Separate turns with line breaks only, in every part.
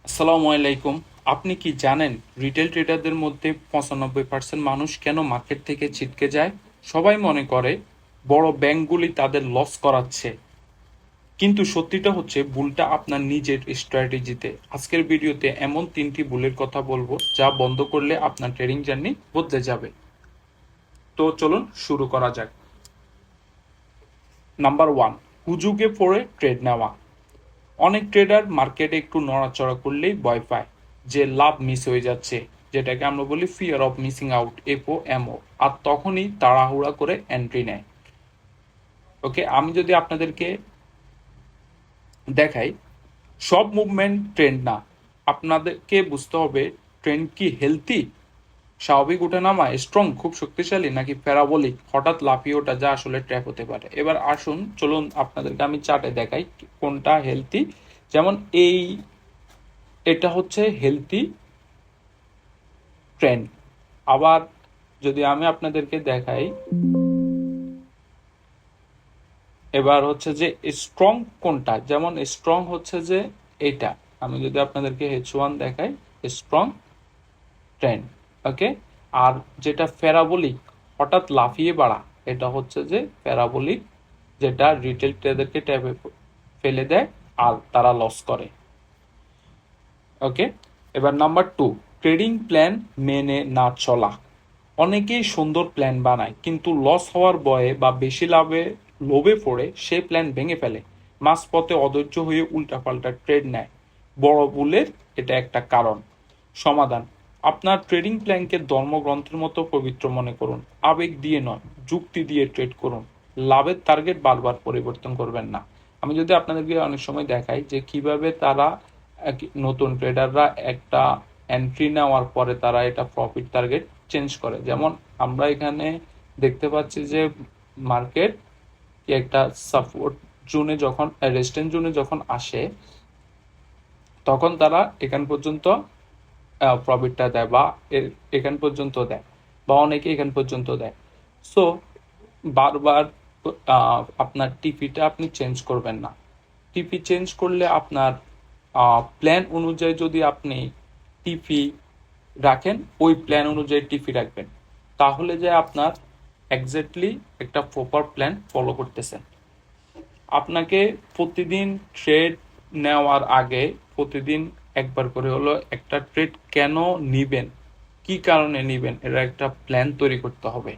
আসসালামু আলাইকুম। আপনি কি জানেন রিটেল ট্রেডারদের মধ্যে 95% মানুষ কেন মার্কেট থেকে ছিটকে যায়? সবাই মনে করে বড় ব্যাংকগুলি তাদের লস করাচ্ছে, কিন্তু সত্যিটা হচ্ছে ভুলটা আপনার নিজের স্ট্র্যাটেজিতে। আজকের ভিডিওতে এমন 3টি ভুলের কথা বলবো যা বন্ধ করলে আপনার ট্রেডিং জার্নি বদলে যাবে। তো চলুন শুরু করা যাক। নাম্বার 1, হুজুগে পড়ে ট্রেড নেওয়া। অনেক ট্রেডার মার্কেটে একটু নড়াচড়া করলেই ভয় পায় যে লাভ মিস হয়ে যাচ্ছে, যেটাকে আমরা বলি ফিয়ার অফ মিসিং আউট, এপো এমও, আর তখনই তাড়াহুড়া করে এন্ট্রি নেয়। ওকে, আমি যদি আপনাদেরকে দেখাই, সব মুভমেন্ট ট্রেন্ড না। আপনাদেরকে বুঝতে হবে ট্রেন্ড কি হেলথি, স্বাভাবিক ওঠানামা, স্ট্রং, খুব শক্তিশালী, নাকি প্যারাবলিক, হঠাৎ লাফিয়ে ওঠা, যা আসলে ট্র্যাপ হতে পারে। এবার আসুন, চলুন আপনাদেরকে আমি চার্টে দেখাই কোনটা হেলথি। যেমন এটা হচ্ছে হেলথি ট্রেন্ড। আবার যদি আমি আপনাদেরকে দেখাই, এবার হচ্ছে যে স্ট্রং কোনটা, যেমন স্ট্রং হচ্ছে যে এটা। আমি যদি আপনাদেরকে H1 দেখাই, স্ট্রং ট্রেন্ড। ওকে, আর যেটা প্যারাবোলিক, হঠাৎ লাফিয়ে বাড়া, এটা হচ্ছে যে প্যারাবোলিক, যেটা রিটেল ট্রেডারকে ট্যাবে ফেলে দেয় আর তারা লস করে। ওকে, এবার নাম্বার 2, ট্রেডিং প্ল্যান মেনে না চলা। অনেকেই সুন্দর প্ল্যান বানায়, কিন্তু লস হওয়ার ভয়ে বা বেশি লোভে পড়ে সেই প্ল্যান ভেঙে ফেলে। মাঝপথে অধৈর্য হয়ে উল্টাপাল্টা ট্রেড নেয়। বড় ভুলের এটা একটা কারণ। সমাধান: আপনার ট্রেডিং প্ল্যানকে ধর্মগ্রন্থের মতো পবিত্র মনে করুন। আবেগ দিয়ে নয়, যুক্তি দিয়ে ট্রেড করুন। লাভের টার্গেট বারবার পরিবর্তন করবেন না। আমি যদি আপনাদেরকে অনেক সময় দেখাই যে কিভাবে তারা নতুন ট্রেডাররা একটা এন্ট্রি নেওয়ার পরে তারা এটা প্রফিট টার্গেট চেঞ্জ করে। যেমন আমরা এখানে দেখতে পাচ্ছি যে মার্কেট একটা সাপোর্ট জোনে যখন, রেজিস্ট্যান্স জোনে যখন আসে, তখন তারা এখান পর্যন্ত প্রফিটটা দেয়, বা এখান পর্যন্ত দেয়, বা অনেকে এখান পর্যন্ত দেয়। সো বারবার আপনার টিপিটা আপনি চেঞ্জ করবেন না। টিপি চেঞ্জ করলে আপনার প্ল্যান অনুযায়ী যদি আপনি টিপি রাখেন, ওই প্ল্যান অনুযায়ী টিপি রাখবেন, তাহলে যে আপনার এক্স্যাক্টলি একটা প্রপার প্ল্যান ফলো করতেছেন। আপনাকে প্রতিদিন ট্রেড নেওয়ার আগে প্রতিদিন একবার করে হলো একটা ট্রেড কেন নিবেন, কি কারণে নিবেন, এর একটা প্ল্যান তৈরি করতে হবে।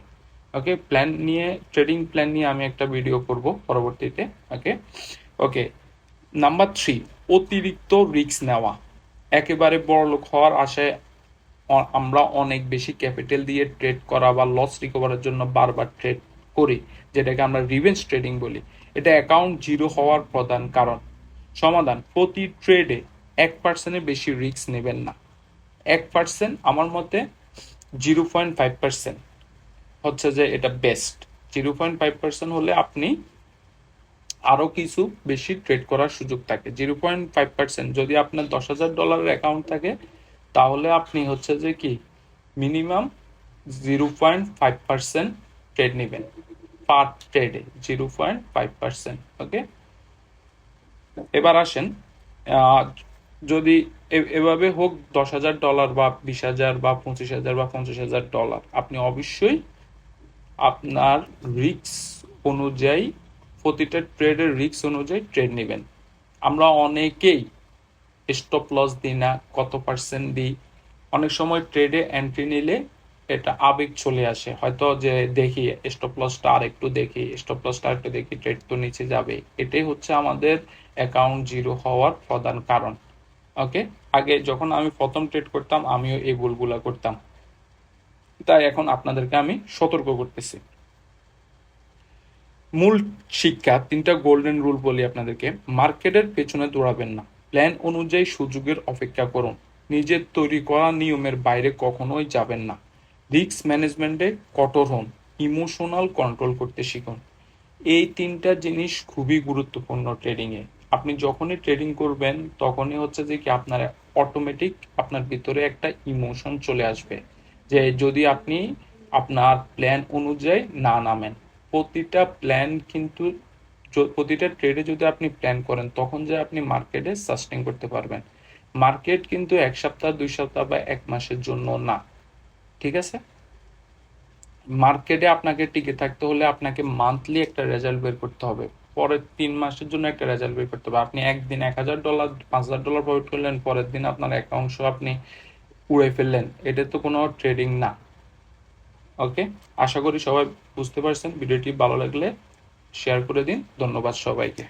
ওকে, প্ল্যান নিয়ে, ট্রেডিং প্ল্যান নিয়ে আমি একটা ভিডিও করব পরবর্তীতে। ওকে ওকে নাম্বার 3, অতিরিক্ত রিস্ক নেওয়া। একেবারে বড়লোক হওয়ার আশায় আমরা অনেক বেশি ক্যাপিটাল দিয়ে ট্রেড করা বা লস রিকভারের জন্য বারবার ট্রেড করি, যেটাকে আমরা রিভেঞ্জ ট্রেডিং বলি। এটা অ্যাকাউন্ট জিরো হওয়ার প্রধান কারণ। সমাধান: প্রতি ট্রেডে 1%-এর বেশি রিস্ক নেবেন না। 1% আমার মতে 0.5% হচ্ছে যে এটা বেস্ট। 0.5% হলে আপনি আরো কিছু বেশি ট্রেড করার সুযোগ থাকে। 0.5% যদি আপনার $10,000 অ্যাকাউন্ট থাকে, তাহলে আপনি হচ্ছে যে কি মিনিমাম 0.5% ট্রেড নেবেন পার ট্রেডে, 0.5%। ওকে, এবার আসেন, যদি এভাবে হোক $10,000 বা 20,000 বা 25,000 বা 50,000, আপনি অবশ্যই আপনার রিস্ক অনুযায়ী, প্রতিটা ট্রেডের রিস্ক অনুযায়ী ট্রেড নেবেন। আমরা অনেকেই স্টপ লস দিই না, কত পার্সেন্ট দিই। অনেক সময় ট্রেডে এন্ট্রি নিলে এটা আবেগ চলে আসে, হয়তো যে দেখি স্টপ লসটা আর একটু দেখি, স্টপ লসটা আর একটু দেখি, ট্রেড তো নিচে যাবে। এটাই হচ্ছে আমাদের অ্যাকাউন্ট জিরো হওয়ার প্রধান কারণ। ওকে, আগে যখন আমি প্রথম ট্রেড করতাম আমিও এই ভুলগুলা করতাম, তাই এখন আপনাদেরকে আমি সতর্ক করতেছি। মূল শিক্ষা, 3টা গোল্ডেন রুল বলি আপনাদেরকে। মার্কেটের পেছনে দৌড়াবেন না, প্ল্যান অনুযায়ী সুযোগের অপেক্ষা করুন, নিজের তৈরি করা নিয়মের বাইরে কখনোই যাবেন না, রিস্ক ম্যানেজমেন্টে কঠোর হন, ইমোশনাল কন্ট্রোল করতে শিখুন। এই 3টা জিনিস খুবই গুরুত্বপূর্ণ ট্রেডিংয়ে। আপনি যখনই ট্রেডিং করবেন তখনই হচ্ছে যে কি আপনার অটোমেটিক আপনার ভিতরে একটা ইমোশন চলে আসবে, যে যদি আপনি আপনার প্ল্যান অনুযায়ী না নামেন। প্রতিটা প্ল্যান কিন্তু, প্রতিটা ট্রেডে যদি আপনি প্ল্যান করেন তখন যে আপনি মার্কেটে সাস্টেন করতে পারবেন। মার্কেট কিন্তু 1 সপ্তাহ 2 সপ্তাহ বা 1 মাসের জন্য না, ঠিক আছে? মার্কেটে আপনাকে টিকে থাকতে হলে আপনাকে মান্থলি একটা রেজাল্ট বের করতে হবে, পরের 3 মাসের জন্য একটা রেজাল্ট বের করতে হবে। আপনি একদিন $1,000 $5,000 প্রফিট করলেন, পরের দিন আপনার এক অংশ আপনি উড়ে ফেললেন, এটা তো কোনো ট্রেডিং না। ওকে, আশা করি সবাই বুঝতে পারছেন। ভিডিওটি ভালো লাগলে শেয়ার করে দিন। ধন্যবাদ সবাইকে।